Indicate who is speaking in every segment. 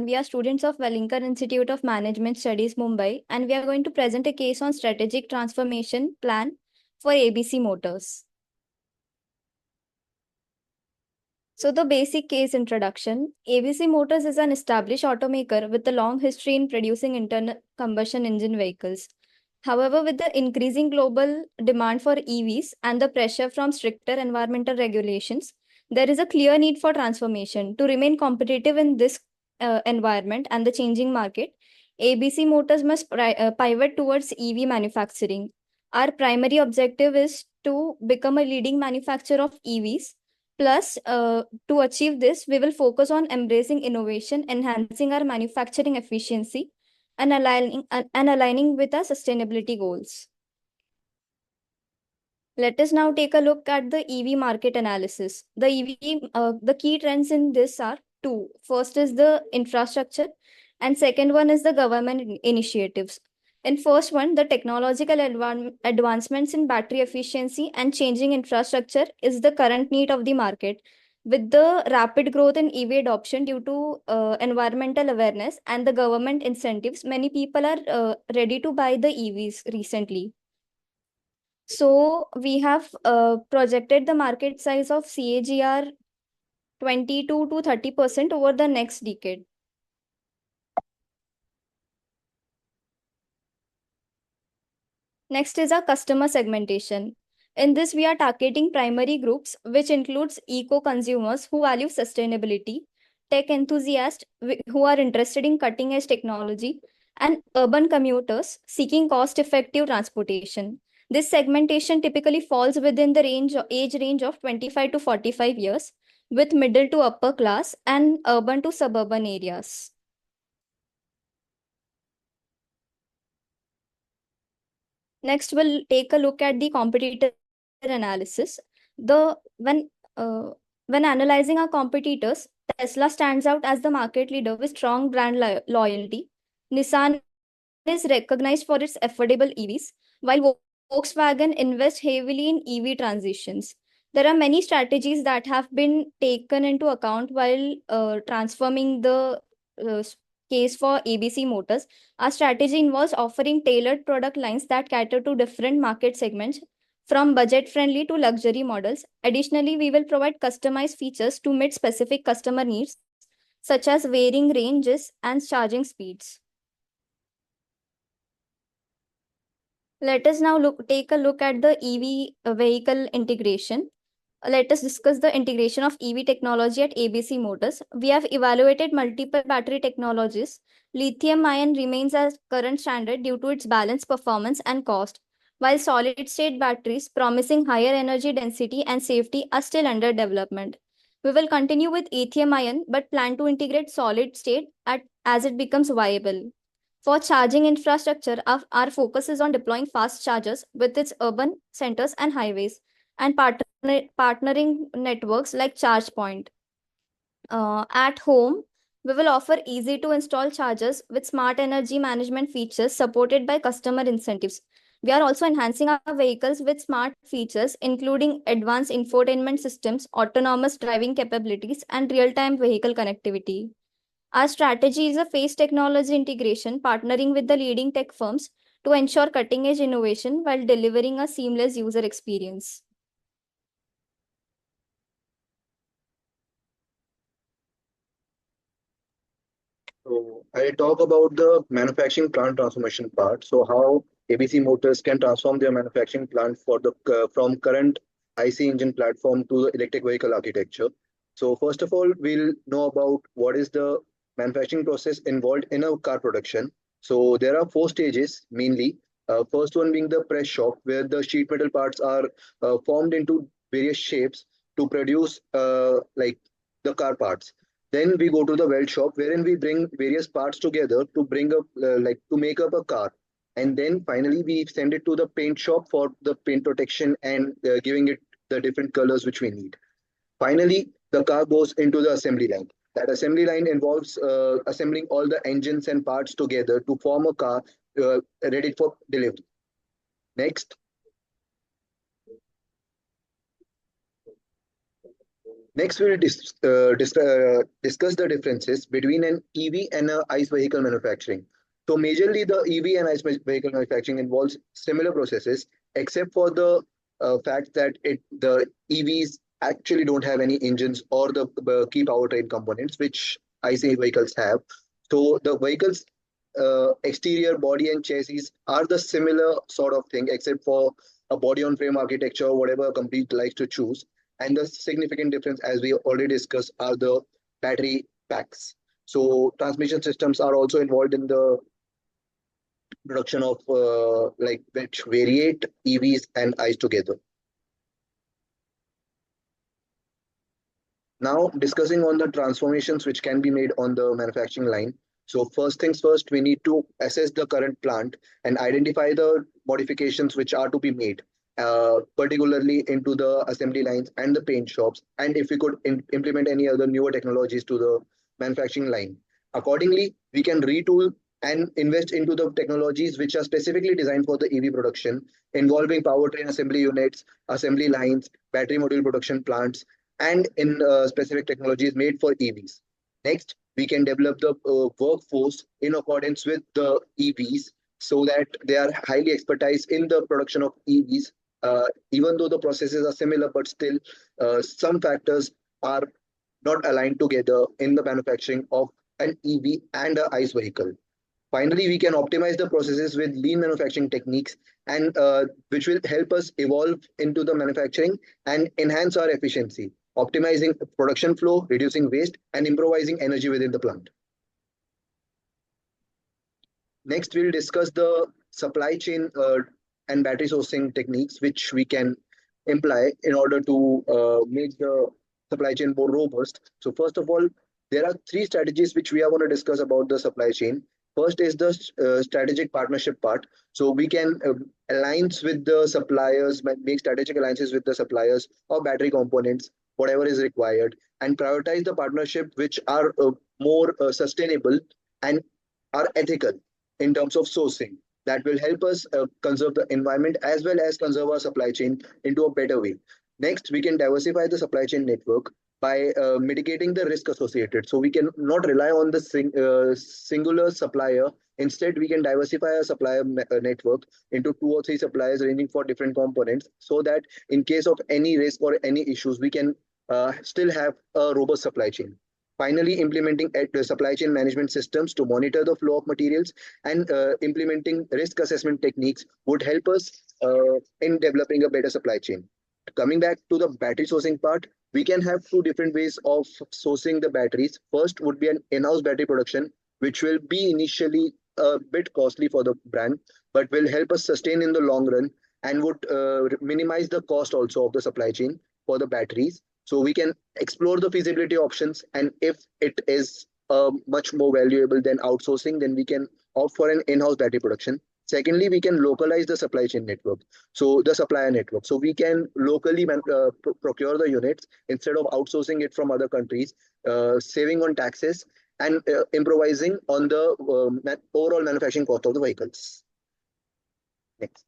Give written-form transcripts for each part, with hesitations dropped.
Speaker 1: We are students of Wellington Institute of Management Studies, Mumbai, and we are going to present a case on strategic transformation plan for ABC Motors. So the basic case introduction. ABC Motors is an established automaker with a long history in producing internal combustion engine vehicles. However, with the increasing global demand for EVs and the pressure from stricter environmental regulations, there is a clear need for transformation. To remain competitive in this environment and the changing market, ABC Motors must pivot towards EV manufacturing. Our primary objective is to become a leading manufacturer of EVs. Plus, to achieve this, we will focus on embracing innovation, enhancing our manufacturing efficiency, and aligning with our sustainability goals. Let us now take a look at the EV market analysis. The key trends in this are two. First is the infrastructure, and second one is the government initiatives. In first one, the technological advancements in battery efficiency and changing infrastructure is the current need of the market. With the rapid growth in EV adoption due to environmental awareness and the government incentives, many people are ready to buy the EVs recently. So we have projected the market size of CAGR 22 to 30% over the next decade. Next is our customer segmentation. In this, we are targeting primary groups, which includes eco-consumers who value sustainability, tech enthusiasts who are interested in cutting-edge technology, and urban commuters seeking cost-effective transportation. This segmentation typically falls within the age range of 25 to 45 years, with middle to upper class and urban to suburban areas. Next, we'll take a look at the competitor analysis. The when analyzing our competitors, Tesla stands out as the market leader with strong brand loyalty. Nissan is recognized for its affordable EVs, while Volkswagen invests heavily in EV transitions. There are many strategies that have been taken into account while transforming the uh, case for ABC Motors. Our strategy involves offering tailored product lines that cater to different market segments, from budget-friendly to luxury models. Additionally, we will provide customized features to meet specific customer needs, such as varying ranges and charging speeds. Let us now take a look at the EV vehicle integration. Let us discuss the integration of EV technology at ABC Motors. We have evaluated multiple battery technologies. Lithium-ion remains as current standard due to its balanced performance and cost, while solid-state batteries promising higher energy density and safety are still under development. We will continue with lithium-ion but plan to integrate solid-state as it becomes viable. For charging infrastructure, our focus is on deploying fast chargers with its urban centers and highways and partnering networks like ChargePoint. At home, we will offer easy to install chargers with smart energy management features supported by customer incentives. We are also enhancing our vehicles with smart features, including advanced infotainment systems, autonomous driving capabilities, and real-time vehicle connectivity. Our strategy is a phased technology integration, partnering with the leading tech firms to ensure cutting-edge innovation while delivering a seamless user experience.
Speaker 2: So I'll talk about the manufacturing plant transformation part. So how ABC Motors can transform their manufacturing plant for the from current IC engine platform to the electric vehicle architecture. So first of all, we'll know about what is the manufacturing process involved in a car production. So there are four stages mainly. First one being the press shop, where the sheet metal parts are formed into various shapes to produce like the car parts. Then we go to the weld shop, wherein we bring various parts together to bring up like to make up a car. And then finally we send it to the paint shop for the paint protection and giving it the different colors which we need. Finally, the car goes into the assembly line. That assembly line involves assembling all the engines and parts together to form a car ready for delivery. Next. Next, we'll discuss the differences between an EV and a ICE vehicle manufacturing. So, majorly, the EV and ICE vehicle manufacturing involves similar processes, except for the fact that the EVs actually don't have any engines or the key powertrain components, which ICE vehicles have. So, the vehicles exterior body and chassis are the similar sort of thing, except for a body on frame architecture, whatever a company likes to choose. And the significant difference, as we already discussed, are the battery packs. So transmission systems are also involved in the production of like which variate EVs and ICE together. Now, discussing on the transformations which can be made on the manufacturing line. So, first things first, we need to assess the current plant and identify the modifications which are to be made, particularly into the assembly lines and the paint shops, and if we could implement any other newer technologies to the manufacturing line. Accordingly, we can retool and invest into the technologies which are specifically designed for the EV production, involving powertrain assembly units, assembly lines, battery module production plants, and in specific technologies made for EVs. Next, we can develop the workforce in accordance with the EVs so that they are highly expertise in the production of EVs. Even though the processes are similar, but still some factors are not aligned together in the manufacturing of an EV and a ICE vehicle. Finally, we can optimize the processes with lean manufacturing techniques and which will help us evolve into the manufacturing and enhance our efficiency, optimizing production flow, reducing waste, and improvising energy within the plant. Next, we'll discuss the supply chain and battery sourcing techniques which we can imply in order to make the supply chain more robust. So, first of all, there are three strategies which we are going to discuss about the supply chain. First is the strategic partnership part. So, we can align with the suppliers, make strategic alliances with the suppliers of battery components, whatever is required, and prioritize the partnership which are more sustainable and are ethical in terms of sourcing. That will help us conserve the environment as well as conserve our supply chain into a better way. Next, we can diversify the supply chain network by mitigating the risk associated. So we can not rely on the singular supplier. Instead, we can diversify our supplier network into two or three suppliers ranging for different components so that in case of any risk or any issues, we can still have a robust supply chain. Finally, implementing supply chain management systems to monitor the flow of materials and implementing risk assessment techniques would help us in developing a better supply chain. Coming back to the battery sourcing part, we can have two different ways of sourcing the batteries. First would be an in-house battery production, which will be initially a bit costly for the brand, but will help us sustain in the long run and would minimize the cost also of the supply chain for the batteries. So we can explore the feasibility options, and if it is much more valuable than outsourcing, then we can opt for an in-house battery production. Secondly, we can localize the supply chain network, so the supplier network. So we can locally procure the units instead of outsourcing it from other countries, saving on taxes and improvising on the overall manufacturing cost of the vehicles. Next.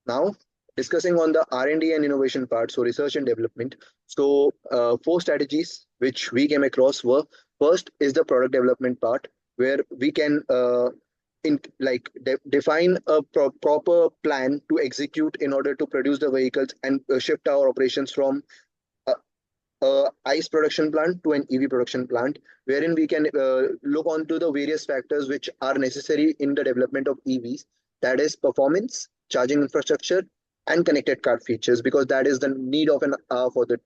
Speaker 2: Now, discussing on the R&D and innovation part, so research and development. So, four strategies which we came across were: first is the product development part, where we can define a proper plan to execute in order to produce the vehicles and shift our operations from ICE production plant to an EV production plant, wherein we can look onto the various factors which are necessary in the development of EVs. That is performance, charging infrastructure, and connected car features, because that is the need of an hour for the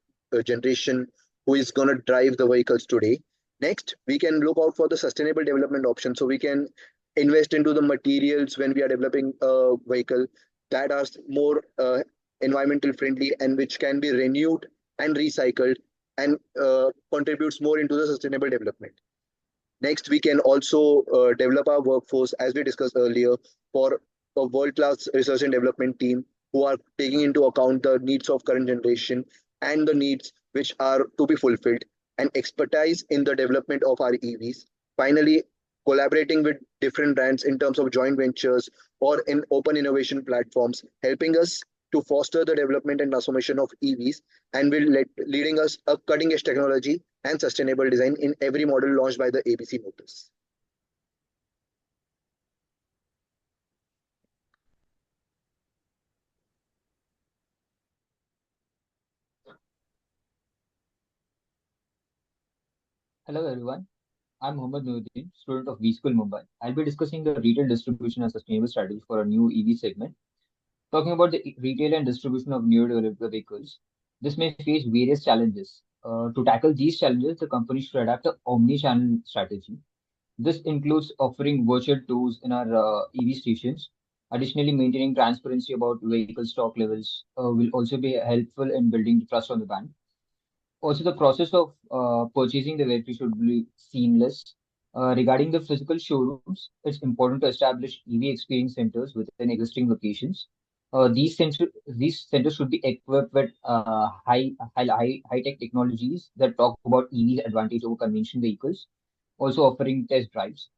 Speaker 2: generation who is going to drive the vehicles today. Next, we can look out for the sustainable development option. So we can invest into the materials when we are developing a vehicle that are more environmental friendly and which can be renewed and recycled and contributes more into the sustainable development. Next, we can also develop our workforce, as we discussed earlier, for a world-class research and development team who are taking into account the needs of current generation and the needs which are to be fulfilled, and expertise in the development of our EVs. Finally, collaborating with different brands in terms of joint ventures or in open innovation platforms, helping us to foster the development and transformation of EVs and leading us a cutting edge technology and sustainable design in every model launched by the ABC Motors.
Speaker 3: Hello everyone, I'm Mohammad Nuruddin, student of V School Mumbai. I'll be discussing the retail distribution and sustainable strategy for a new EV segment. Talking about the retail and distribution of new developed vehicles, this may face various challenges. To tackle these challenges, the company should adapt an omni-channel strategy. This includes offering virtual tours in our EV stations. Additionally, maintaining transparency about vehicle stock levels will also be helpful in building trust on the brand. Also, the process of purchasing the vehicle should be seamless. Regarding the physical showrooms, it's important to establish EV experience centers within existing locations. These centers should be equipped with high tech technologies that talk about EV's advantage over conventional vehicles, also offering test drives.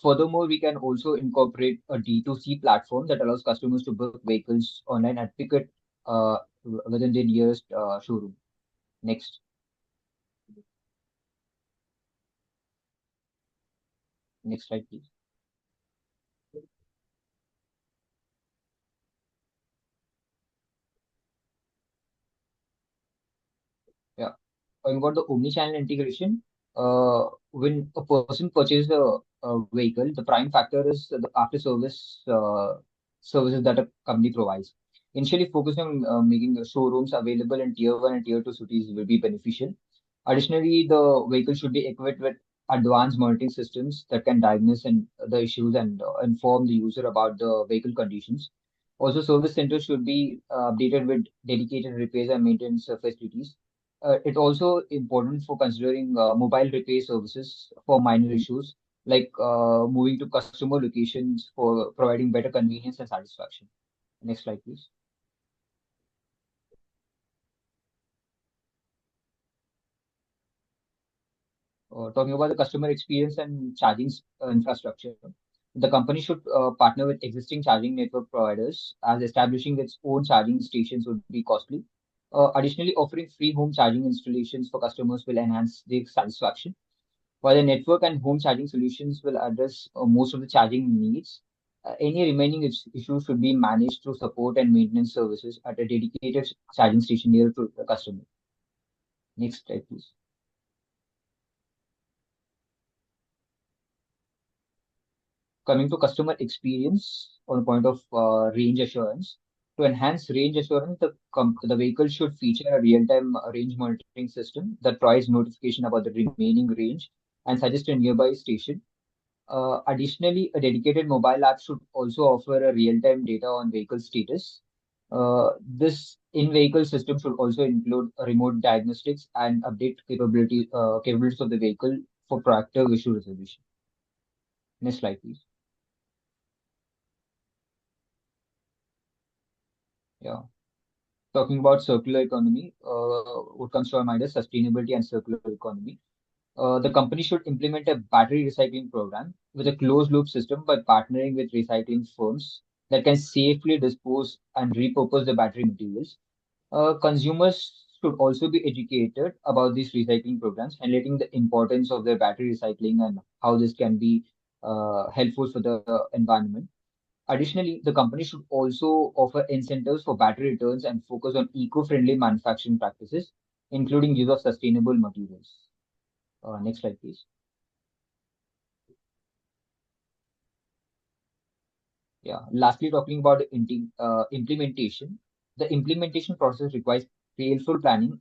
Speaker 3: Furthermore, we can also incorporate a D2C platform that allows customers to book vehicles online and pick it within their nearest showroom. Next. Next slide, please. Yeah. Talking about the omni-channel integration, when a person purchases a vehicle, the prime factor is the after-service services that a company provides. Initially, focusing on making the showrooms available in tier one and tier two cities will be beneficial. Additionally, the vehicle should be equipped with advanced monitoring systems that can diagnose the issues and inform the user about the vehicle conditions. Also, service centers should be updated with dedicated repairs and maintenance facilities. It's also important for considering mobile repair services for minor issues, like moving to customer locations for providing better convenience and satisfaction. Next slide, please. Talking about the customer experience and charging infrastructure, the company should partner with existing charging network providers, as establishing its own charging stations would be costly. Additionally, offering free home charging installations for customers will enhance their satisfaction. While the network and home charging solutions will address most of the charging needs, any remaining issues should be managed through support and maintenance services at a dedicated charging station near to the customer. Next slide, please. Coming to customer experience on the point of range assurance. To enhance range assurance, the vehicle should feature a real-time range monitoring system that provides notification about the remaining range and suggest a nearby station. Additionally, a dedicated mobile app should also offer a real-time data on vehicle status. This in-vehicle system should also include remote diagnostics and update capabilities of the vehicle for proactive issue resolution. Next slide, please. Yeah. Talking about circular economy, what comes to our mind is sustainability and circular economy. The company should implement a battery recycling program with a closed loop system by partnering with recycling firms that can safely dispose and repurpose the battery materials. Consumers should also be educated about these recycling programs, highlighting the importance of their battery recycling and how this can be helpful for the environment. Additionally, the company should also offer incentives for battery returns and focus on eco-friendly manufacturing practices, including use of sustainable materials. Next slide, please. Yeah. Lastly, talking about the implementation, the implementation process requires careful planning.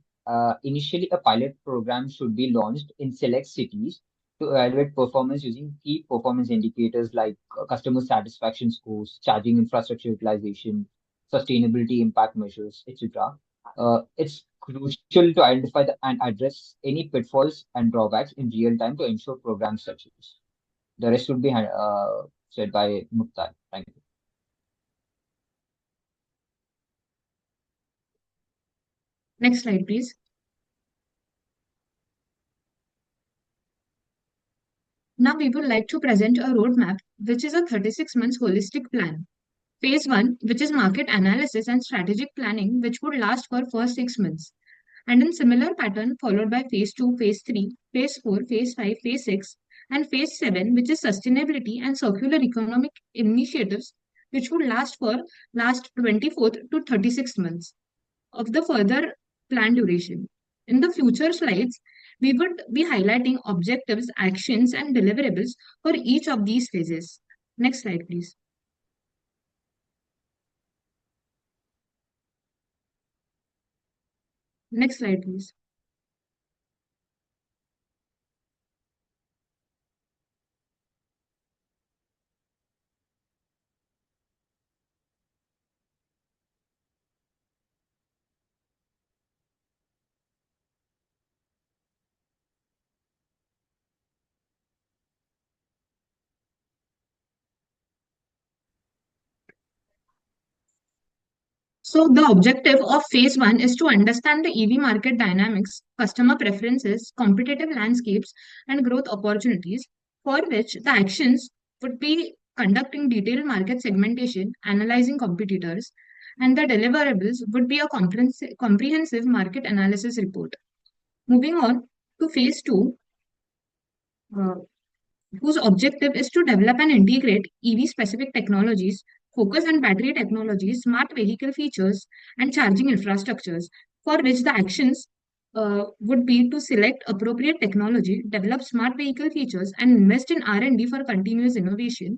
Speaker 3: Initially, a pilot program should be launched in select cities to evaluate performance using key performance indicators like customer satisfaction scores, charging infrastructure utilization, sustainability impact measures, etc. It's crucial to identify and address any pitfalls and drawbacks in real time to ensure program success. The rest would be said by Mukhtar. Thank you.
Speaker 4: Next slide, please. Now we would like to present a roadmap, which is a 36 months holistic plan. Phase 1, which is market analysis and strategic planning, which would last for first 6 months. And in similar pattern, followed by phase 2, phase 3, phase 4, phase 5, phase 6, and phase 7, which is sustainability and circular economic initiatives, which would last 24 to 36 months of the further plan duration. In the future slides, we would be highlighting objectives, actions, and deliverables for each of these phases. Next slide, please. Next slide, please. So the objective of phase 1 is to understand the EV market dynamics, customer preferences, competitive landscapes, and growth opportunities, for which the actions would be conducting detailed market segmentation, analyzing competitors, and the deliverables would be a comprehensive market analysis report. Moving on to phase 2, uh, whose objective is to develop and integrate EV specific technologies, focus on battery technologies, smart vehicle features, and charging infrastructures, for which the actions would be to select appropriate technology, develop smart vehicle features, and invest in R&D for continuous innovation.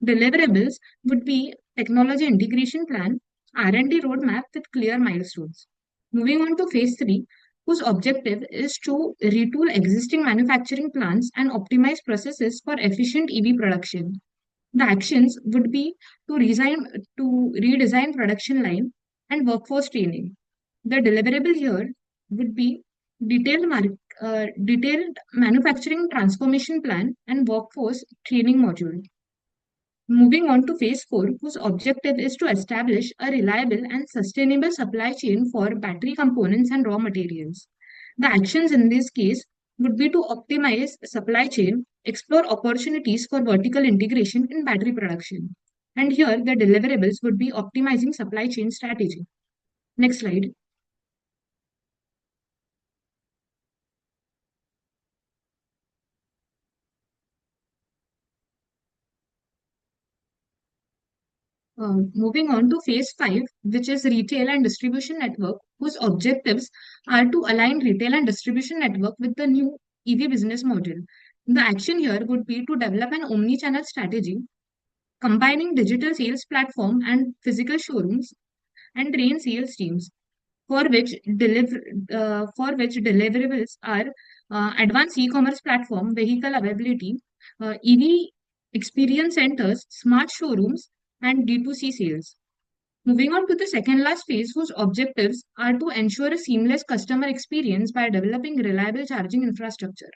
Speaker 4: Deliverables would be technology integration plan, R&D roadmap with clear milestones. Moving on to phase 3, whose objective is to retool existing manufacturing plants and optimize processes for efficient EV production. The actions would be to redesign production line and workforce training. The deliverable here would be detailed manufacturing transformation plan and workforce training module. Moving on to phase 4, whose objective is to establish a reliable and sustainable supply chain for battery components and raw materials. The actions in this case would be to optimize supply chain, explore opportunities for vertical integration in battery production. And here the deliverables would be optimizing supply chain strategy. Next slide. Moving on to phase 5, which is retail and distribution network, whose objectives are to align retail and distribution network with the new EV business model. The action here would be to develop an omni-channel strategy, combining digital sales platform and physical showrooms, and train sales teams, for which deliverables are advanced e-commerce platform, vehicle availability, EV experience centers, smart showrooms, and D2C sales. Moving on to the second last phase, whose objectives are to ensure a seamless customer experience by developing reliable charging infrastructure.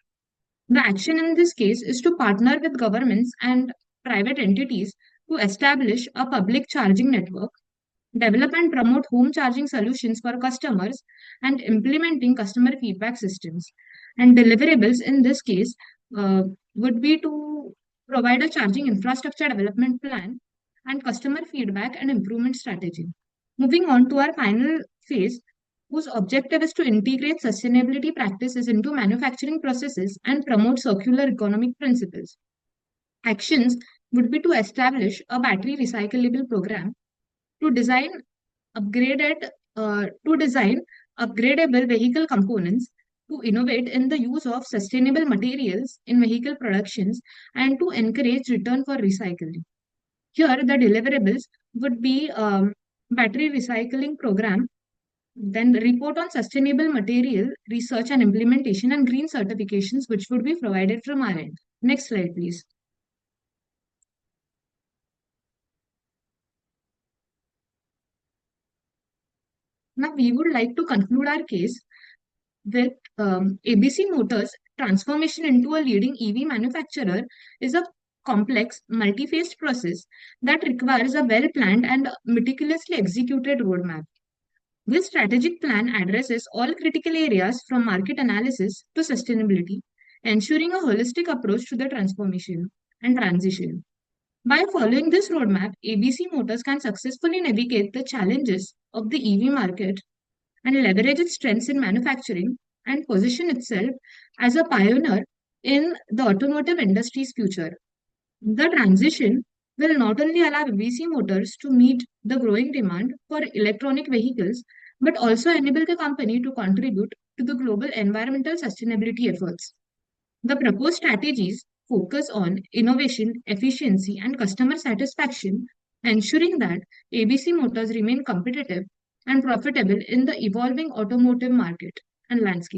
Speaker 4: The action in this case is to partner with governments and private entities to establish a public charging network, develop and promote home charging solutions for customers, and implementing customer feedback systems. And deliverables in this case would be to provide a charging infrastructure development plan and customer feedback and improvement strategy. Moving on to our final phase, whose objective is to integrate sustainability practices into manufacturing processes and promote circular economic principles. Actions would be to establish a battery recyclable program, to design to design upgradable vehicle components, to innovate in the use of sustainable materials in vehicle productions, and to encourage return for recycling. Here, the deliverables would be battery recycling program, then report on sustainable material research and implementation, and green certifications, which would be provided from our end. Next slide, please. Now, we would like to conclude our case with ABC Motors' transformation into a leading EV manufacturer is a complex, multi-phased process that requires a well-planned and meticulously executed roadmap. This strategic plan addresses all critical areas from market analysis to sustainability, ensuring a holistic approach to the transformation and transition. By following this roadmap, ABC Motors can successfully navigate the challenges of the EV market and leverage its strengths in manufacturing and position itself as a pioneer in the automotive industry's future. The transition will not only allow ABC Motors to meet the growing demand for electronic vehicles, but also enable the company to contribute to the global environmental sustainability efforts. The proposed strategies focus on innovation, efficiency, and customer satisfaction, ensuring that ABC Motors remain competitive and profitable in the evolving automotive market and landscape.